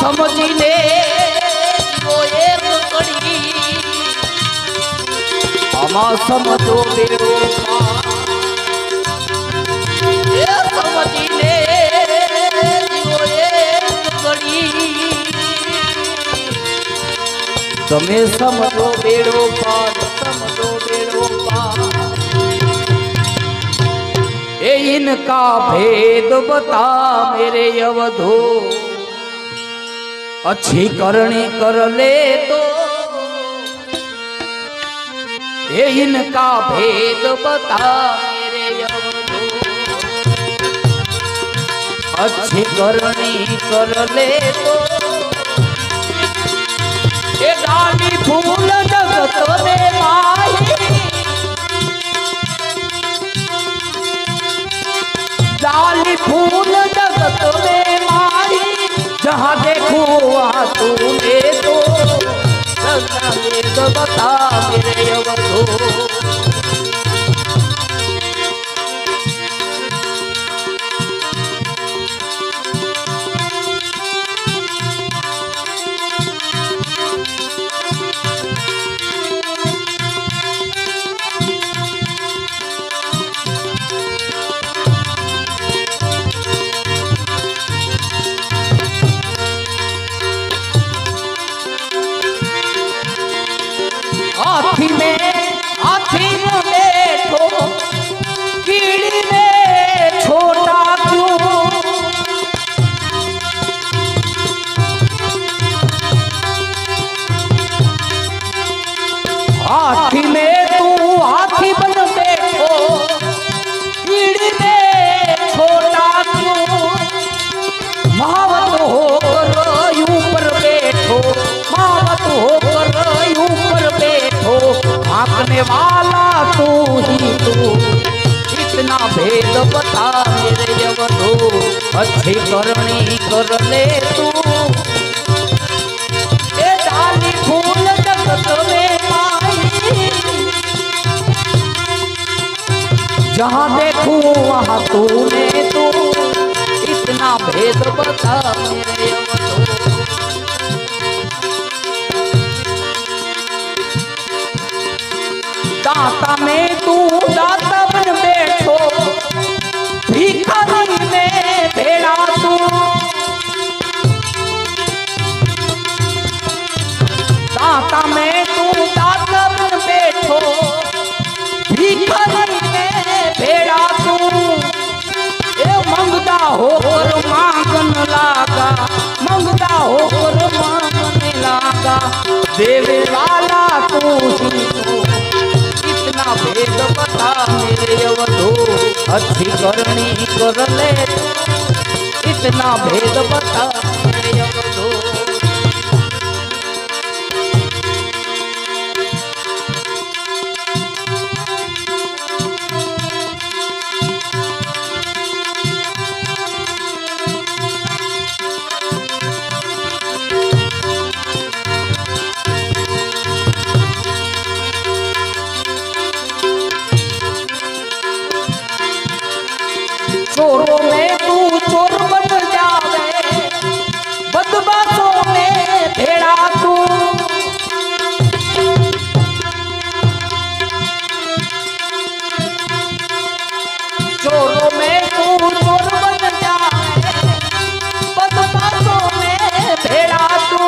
समझी ले वो एक कड़ी आमा समझो बेड़ो पार ये समझी ले वो एक कड़ी તમે સમજો બેડો પાર સમજો બેડો પાર ए इनका भेद बता मेरे अवधो अच्छी करनी कर ले तो ए इनका भेद बता मेरे अवधो अच्छी करनी कर ले तो ए डाली फूल जगत में माही डाली फूल जगत में माही जहाँ देखो वहाँ तूने तो बता मेरे अवधो हाथी में बैठो कीड़ी में छोटा क्यों हाथी में तू हाथी बन बैठो कीड़ी में छोटा क्यों महावत होकर यूं पर बैठो महावत होकर यूं पर बैठो आंकने वाला तू ही तू इतना भेद बता मेरे अवधो अच्छी करनी कर ले तू ए डाली फूल जगत में माही जहाँ देखूं वहाँ तूने तू इतना भेद बता मेरे अवधो दाता में तू दाता बन बैठो भिखारी में भेड़ा तू दाता में तू दाता बन बैठो भिखारी में भेड़ा तू ए मंगदा होकर मांगन लागा मंगदा होकर मांगने लागा देवे वाला तू ही तू इतना भेद बता मेरे अवधो अच्छी करनी कर ले इतना भेद बता मेरे अवधो चोरों में तू चोर बन जावे बदमाशों में भेड़ा तू चोरों में तू चोर बन जावे बदमाशों में भेड़ा तू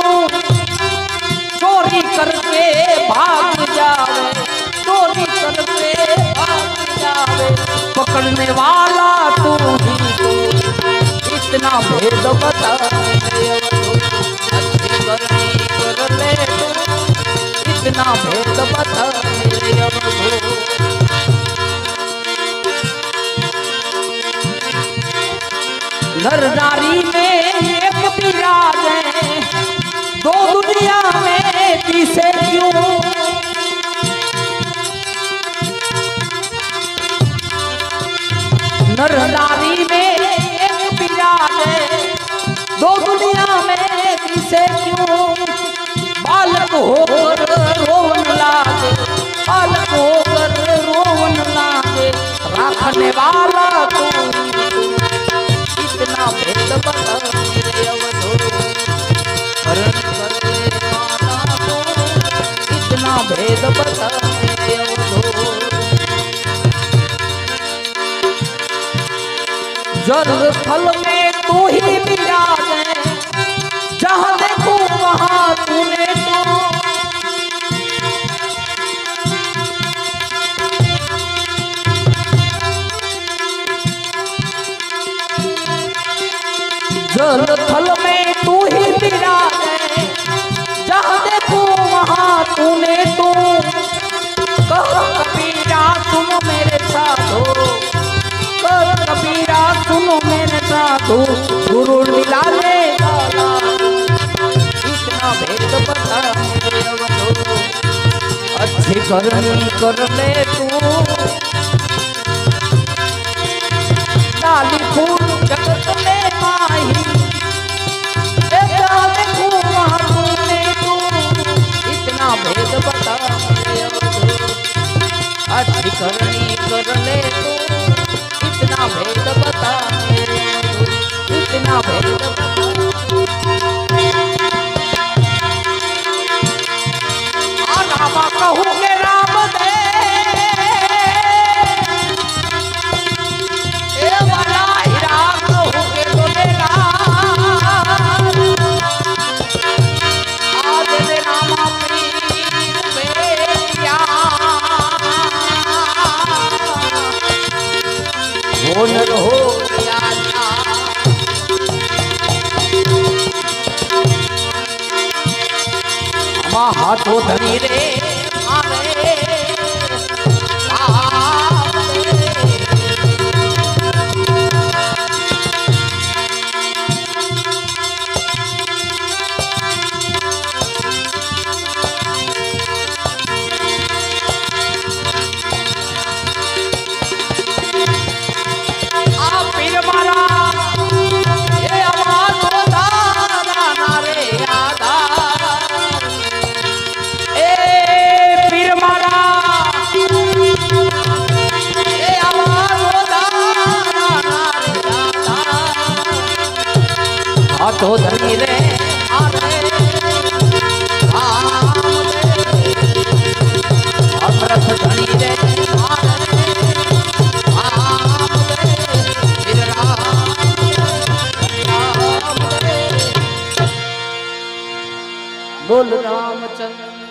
चोरी करके भाग जावे चोरी करके भाग जावे पकड़ने वाला तू ही तू इतना भेद बता मेरे अवधो अच्छी करनी कर ले तू इतना भेद बता मेरे अवधो नर नारी में एक विराज है दो दुनिया में किसे क्यों नर नारी में एक विराज है दो तू गुरु मिला ले इतना भेद बता अच्छी करनी कर ले तू डाली फूल जगत में माही इतना भेद बता अच्छी करनी कर ले तू इतना भेद बता इतना भेद बता रामा कहूँ के राम दे ए वाला हीरा कहूँ के बोले आज दे रामा प्रीत बेटिया बोल रहो हाथों धनी रे मारे पीर मारा ये आवाज होता ना रे आधा तो धनी रे अमरथ धनी रे बोल रामचंद्र।